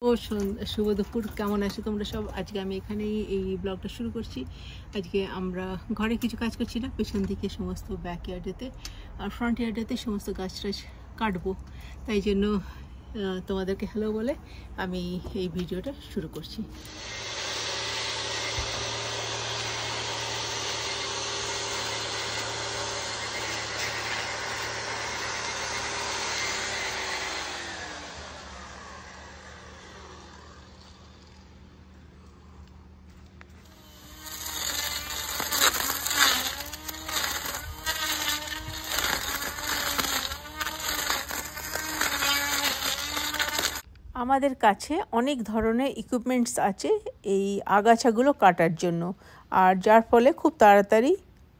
ও শুভ দুপুর, কেমন আছো তোমরা সব? আজকে আমি এখানেই এই ব্লগটা শুরু করছি। আজকে আমরা ঘরে কিছু কাজ করছি না, পেছন দিকে সমস্ত ব্যাকইয়ার্ডেতে আর ফ্রন্ট ইয়ার্ডেতে সমস্ত গাছ টাছ কাটবো। তাই জন্য তোমাদেরকে হ্যালো বলে আমি এই ভিডিওটা শুরু করছি। আমাদের কাছে অনেক ধরনের ইকুইপমেন্টস আছে এই আগাছাগুলো কাটার জন্য, আর যার ফলে খুব তাড়াতাড়ি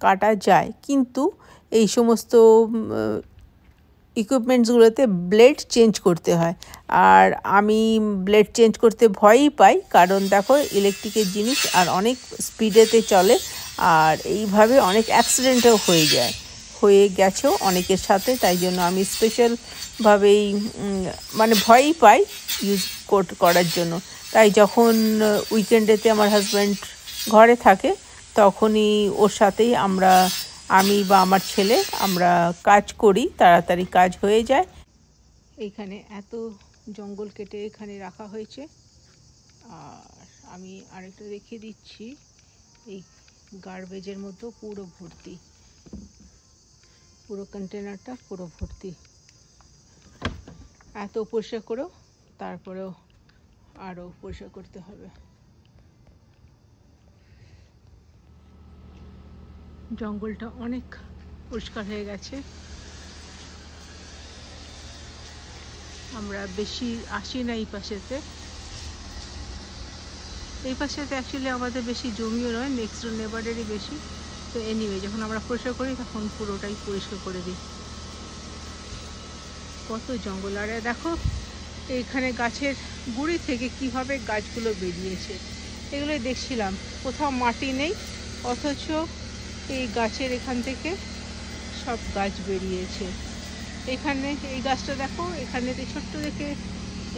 কাটা যায়। কিন্তু এই সমস্ত ইকুইপমেন্টসগুলোতে ব্লেড চেঞ্জ করতে হয়, আর আমি ব্লেড চেঞ্জ করতে ভয়ই পাই, কারণ দেখো ইলেকট্রিকের জিনিস আর অনেক স্পিডেতে চলে, আর এইভাবে অনেক অ্যাক্সিডেন্টও হয়ে গেছেও অনেকের সাথে। তাই জন্য আমি স্পেশালভাবেই মানে ভয়ই পাই ইউজ করার জন্য। তাই যখন উইকেন্ডেতে আমার হাজব্যান্ড ঘরে থাকে তখনই ওর সাথেই আমি বা আমার ছেলে আমরা কাজ করি, তাড়াতাড়ি কাজ হয়ে যায়। এইখানে এত জঙ্গল কেটে এখানে রাখা হয়েছে, আর আমি আরেকটা দেখিয়ে দিচ্ছি, এই গার্বেজের মতো পুরো ভর্তি, পুরো কন্টেনারটা পুরো ভর্তি। এত পরিষ্কার করেও তারপরেও আরও পরিষ্কার করতে হবে। জঙ্গলটা অনেক পরিষ্কার হয়ে গেছে। আমরা বেশি আসি না এই পাশেতে অ্যাকচুয়ালি আমাদের বেশি জমিও নয়, নেক্সট ডোর নেবারেরই বেশি। তো এনিওয়ে, যখন আমরা পরিষ্কার করি তখন পুরোটাই পরিষ্কার করে দিই। কত জঙ্গল! আর দেখো এইখানে গাছের গুঁড়ি থেকে কিভাবে গাছগুলো বেরিয়েছে, এগুলোই দেখছিলাম। কোথাও মাটি নেই, অথচ এই গাছের এখান থেকে সব গাছ বেরিয়েছে। এখানে এই গাছটা দেখো, এখানেতে ছোট্ট দেখে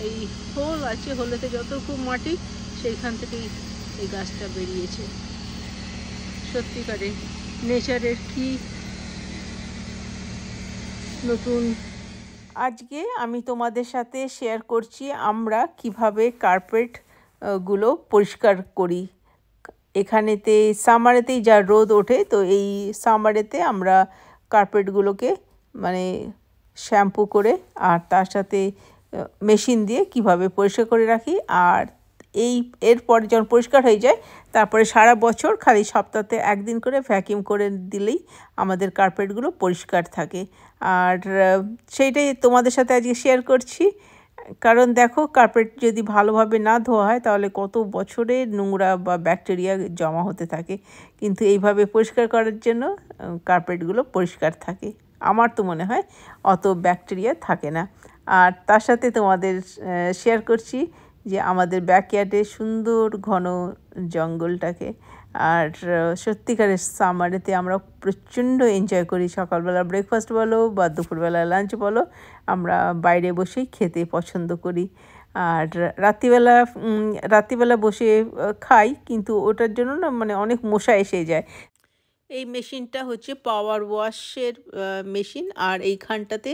এই হোল আছে, হোলেতে যতটুকু মাটি সেইখান থেকেই এই গাছটা বেরিয়েছে। সত্যিকারে নেচারের কি নতুন। আজকে আমি তোমাদের সাথে শেয়ার করছি আমরা কিভাবে কার্পেটগুলো পরিষ্কার করি। এখানেতে সামারেতেই যা রোদ ওঠে, তো এই সামারেতে আমরা কার্পেটগুলোকে মানে শ্যাম্পু করে আর তার সাথে মেশিন দিয়ে কিভাবে পরিষ্কার করে রাখি। আর এরপরে যখন পরিষ্কার হয়ে যায় তারপরে সারা বছর খালি সপ্তাহে একদিন করে ভ্যাকিউম করে দিলেই আমাদের কার্পেটগুলো পরিষ্কার থাকে। আর সেইটাই তোমাদের সাথে আজকে শেয়ার করছি, কারণ দেখো কার্পেট যদি ভালোভাবে না ধোয়া হয় তাহলে কত বছরের নোংরা বা ব্যাকটেরিয়া জমা হতে থাকে, কিন্তু এইভাবে পরিষ্কার করার জন্য কার্পেটগুলো পরিষ্কার থাকে। আমার তো মনে হয় অত ব্যাকটেরিয়া থাকে না। আর তার সাথে তোমাদের শেয়ার করছি যে আমাদের ব্যাকইয়ার্ডে সুন্দর ঘন জঙ্গলটাকে। আর সত্যিকারের সামারেতে আমরা প্রচণ্ড এনজয় করি। সকালবেলা ব্রেকফাস্ট বলো বা দুপুরবেলা লাঞ্চ বলো, আমরা বাইরে বসেই খেতে পছন্দ করি। আর রাত্রিবেলা বসে খাই, কিন্তু ওটার জন্য না মানে অনেক মশা এসে যায়। এই মেশিনটা হচ্ছে পাওয়ার ওয়াশের মেশিন, আর এইখানটাতে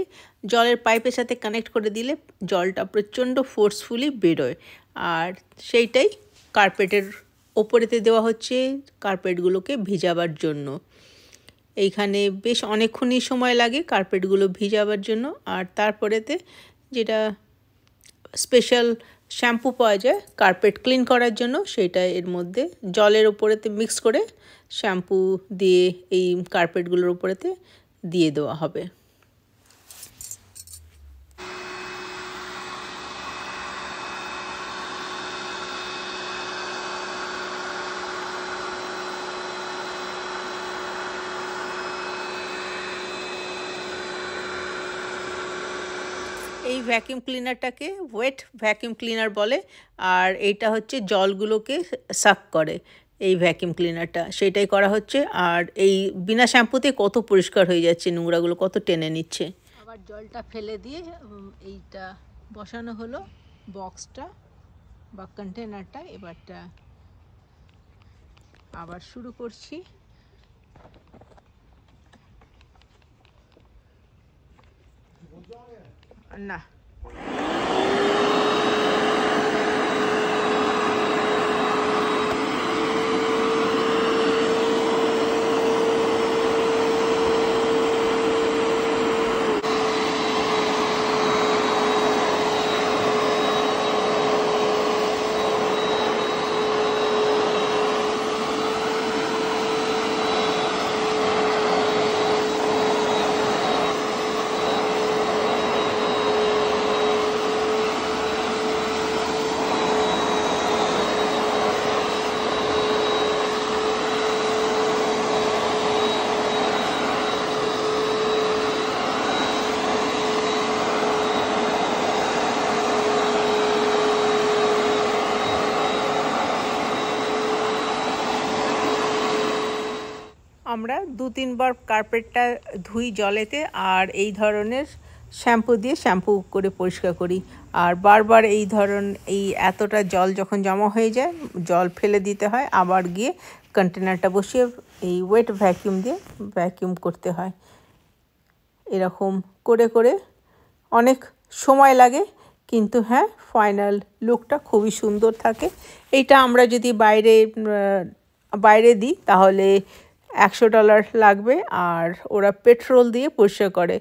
জলের পাইপের সাথে কানেক্ট করে দিলে জলটা প্রচণ্ড ফোর্সফুলি বেরোয়, আর সেইটাই কার্পেটের ওপরেতে দেওয়া হচ্ছে কার্পেটগুলোকে ভিজাবার জন্য। এইখানে বেশ অনেকক্ষণই সময় লাগে কার্পেটগুলো ভিজাবার জন্য। আর তারপরেতে যেটা স্পেশাল শ্যাম্পু পাওয়া যায় কার্পেট ক্লিন করার জন্য, সেটা এর মধ্যে জলের ওপরেতে মিক্স করে শ্যাম্পু দিয়ে এই কার্পেটগুলোর ওপরেতে দিয়ে দেওয়া হবে। এই ভ্যাকিউম ক্লিনারটাকে ওয়েট ভ্যাকিউম ক্লিনার বলে, আর এইটা হচ্ছে জলগুলোকে সাক করে এই ভ্যাকিউম ক্লিনারটা, সেটাই করা হচ্ছে। আর এই বিনা শ্যাম্পুতে কত পরিষ্কার হয়ে যাচ্ছে, নোংরাগুলো কত টেনে নিচ্ছে। আবার জলটা ফেলে দিয়ে এইটা বসানো হলো বক্সটা, বা কন্টেনারটা এবারটা আবার শুরু করছি। না, আমরা 2-3 বার কার্পেটটা ধুই জলেতে, আর এই ধরনের শ্যাম্পু দিয়ে শ্যাম্পু করে পরিষ্কার করি। আর বারবার এই এতটা জল যখন জমা হয়ে যায়, জল ফেলে দিতে হয়, আবার গিয়ে কন্টেনারটা বসিয়ে এই ওয়েট ভ্যাকিউম দিয়ে ভ্যাকিউম করতে হয়। এরকম করে করে অনেক সময় লাগে, কিন্তু হ্যাঁ, ফাইনাল লুকটা খুবই সুন্দর থাকে। এইটা আমরা যদি বাইরে দিই তাহলে $100 লাগবে, আর ওরা পেট্রোল দিয়ে পরিষ্কার করে।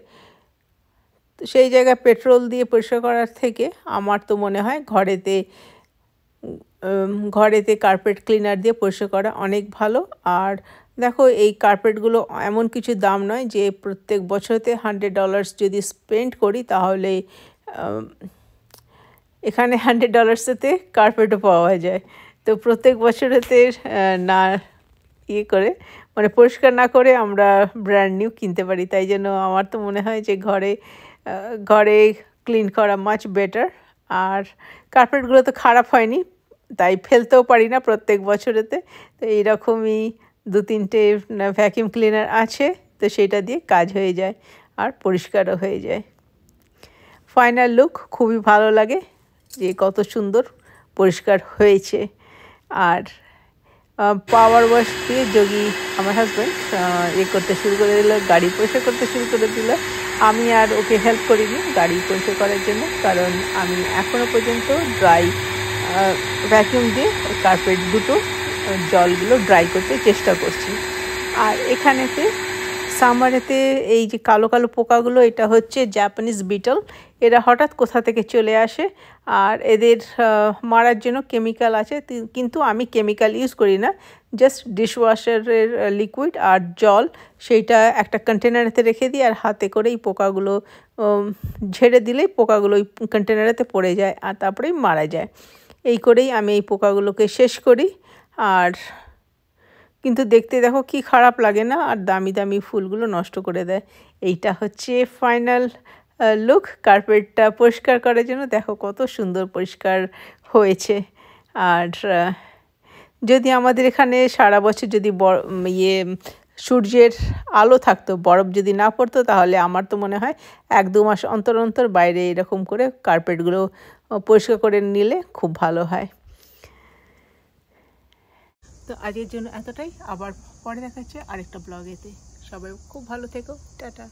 তো সেই জায়গায় পেট্রোল দিয়ে পরিষ্কার করার থেকে আমার তো মনে হয় ঘরেতে কার্পেট ক্লিনার দিয়ে পরিষ্কার করা অনেক ভালো। আর দেখো, এই কার্পেটগুলো এমন কিছু দাম নয় যে প্রত্যেক বছরতে $100 যদি স্পেন্ড করি তাহলে এখানে $100-এতে কার্পেটও পাওয়া যায়। তো প্রত্যেক বছরেতে না করে, মানে পরিষ্কার না করে আমরা ব্র্যান্ড নিউ কিনতে পারি। তাই জন্য আমার তো মনে হয় যে ঘরে ক্লিন করা মাচ বেটার। আর কার্পেটগুলো তো খারাপ হয়নি, তাই ফেলতেও পারি না প্রত্যেক বছরেতে। তো এইরকমই 2-3টে ভ্যাকিউম ক্লিনার আছে, তো সেটা দিয়ে কাজ হয়ে যায় আর পরিষ্কারও হয়ে যায়। ফাইনাল লুক খুবই ভালো লাগে যে কত সুন্দর পরিষ্কার হয়েছে। আর পাওয়ার ওয়াশ দিয়ে যোগী, আমার হাজব্যান্ড, করতে শুরু করে দিল, গাড়ি পরিষ্কার করতে শুরু করে দিল। আমি আর ওকে হেল্প করিনি গাড়ি পরিষ্কার করার জন্য, কারণ আমি এখনও পর্যন্ত ভ্যাকিউম দিয়ে কার্পেট জলগুলো ড্রাই করতে চেষ্টা করছি। আর এখানেতে সামারেতে এই যে কালো কালো পোকাগুলো, এটা হচ্ছে জাপানিজ বিটল। এরা হঠাৎ কোথা থেকে চলে আসে, আর এদের মারার জন্য কেমিক্যাল আছে, কিন্তু আমি কেমিক্যাল ইউজ করি না। জাস্ট ডিশওয়াশারের লিকুইড আর জল, সেইটা একটা কন্টেনারেতে রেখে দিই, আর হাতে করে এই পোকাগুলো ঝেড়ে দিলেই পোকাগুলো ওই কন্টেনারেতে পড়ে যায়, আর তারপরেই মারা যায়। এই করেই আমি এই পোকাগুলোকে শেষ করি। আর কিন্তু দেখতে দেখো কি খারাপ লাগে না, আর দামি দামি ফুলগুলো নষ্ট করে দেয়। এইটা হচ্ছে ফাইনাল লুক কার্পেটটা পরিষ্কার করার জন্য। দেখো কত সুন্দর পরিষ্কার হয়েছে। আর যদি আমাদের এখানে সারা বছর যদি সূর্যের আলো থাকতো, বরফ যদি না পড়তো, তাহলে আমার তো মনে হয় 1-2 মাস অন্তর অন্তর বাইরে এরকম করে কার্পেটগুলো পরিষ্কার করে নিলে খুব ভালো হয়। তো আজকের জন্য এতটাই, আবার পরে দেখা হচ্ছে আরেকটা ব্লগেতে। সবাই খুব ভালো থেকো, টাটা।